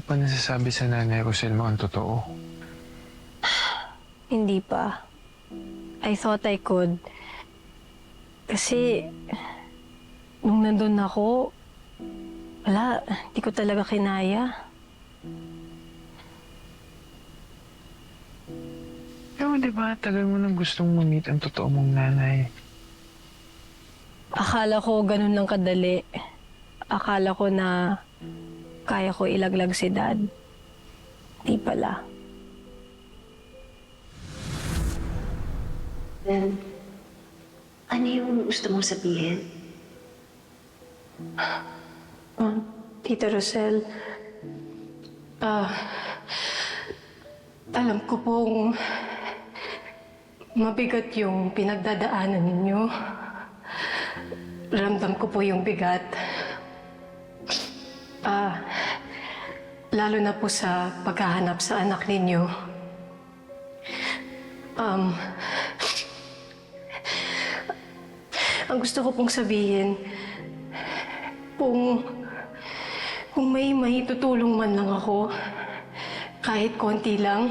pa nasasabi sa nanay Rosel mo ang totoo? Hindi pa. I thought I could. Kasi, nung nandun ako, wala, hindi ko talaga kinaya. Pero di ba, tagal mo nang gustong ma-meet ang totoo mong nanay. Akala ko ganun lang kadali. Akala ko na kaya ko ilaglag si Dad. Di pala. Then, ano yung gusto mong sabihin? Tita Rosel, alam ko pong mabigat yung pinagdadaanan ninyo. Ramdam ko po yung bigat. Lalo na po sa paghahanap sa anak ninyo. Ang gusto ko pong sabihin, kung may maitutulong man lang ako, kahit konti lang,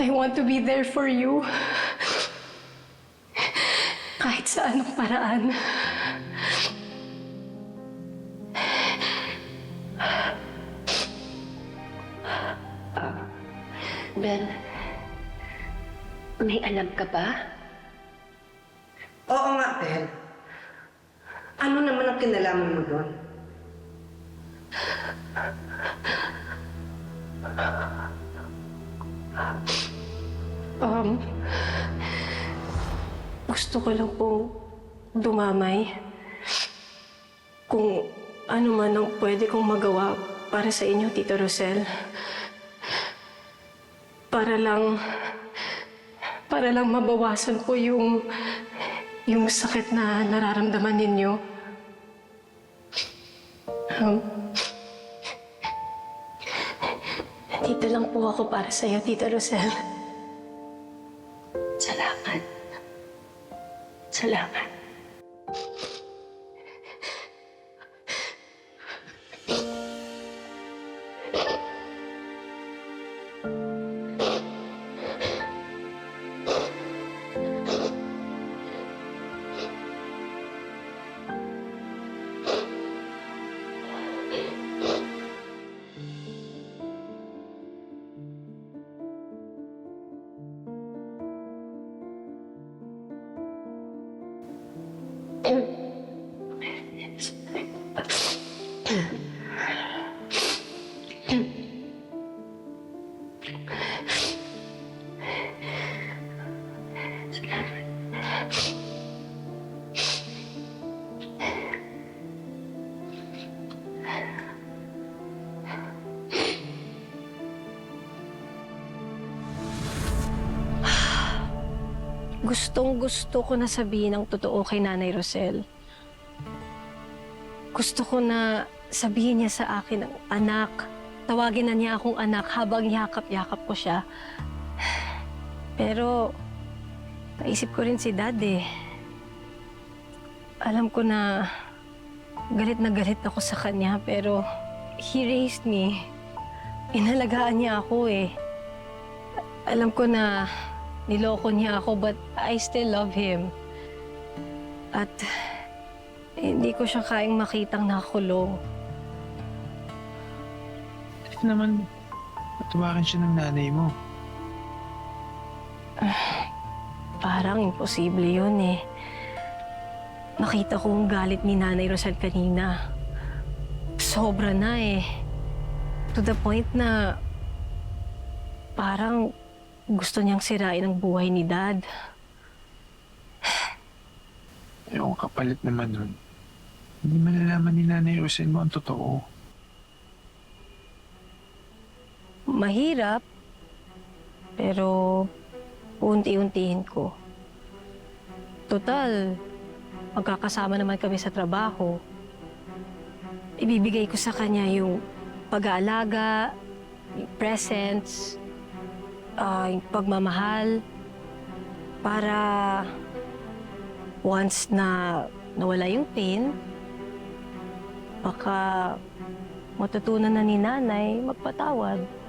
I want to be there for you. Kahit sa anong paraan. Ben, may alam ka ba? Oo nga, Bel. Ano naman ang kinalaman mo doon? Gusto ko lang pong dumamay. Kung ano man ang pwede kong magawa para sa inyo, Tita Rosel. Para lang mabawasan po yung sakit na nararamdaman ninyo. Dito lang po ako para sa iyo, Tita Rosel. Salamat. Salamat. Gustong-gusto ko na sabihin ang totoo kay Nanay Rosel. Gusto ko na sabihin niya sa akin ang anak. Tawagin na niya akong anak habang yakap-yakap ko siya. Pero, naisip ko rin si Dad eh. Alam ko na galit ako sa kanya, pero he raised me. Inalagaan niya ako eh. Alam ko na niloko niya ako, but I still love him. At hindi ko siya kayang makitang nakakulong. Bakit naman patawarin siya ng nanay mo? Parang imposible yun eh. Nakita ko ang galit ni Nanay Rosel kanina. Sobra na eh. To the point na parang gusto niyang sirain ang buhay ni Dad. Yung kapalit naman nun, hindi malalaman ni Nanay Rosel mo ang totoo. Mahirap, pero unti-untiin ko. Total, magkakasama naman kami sa trabaho. Ibibigay ko sa kanya yung pag-aalaga, yung presents, yung pagmamahal, para once na nawala yung pain, baka matutunan na ni nanay magpatawad.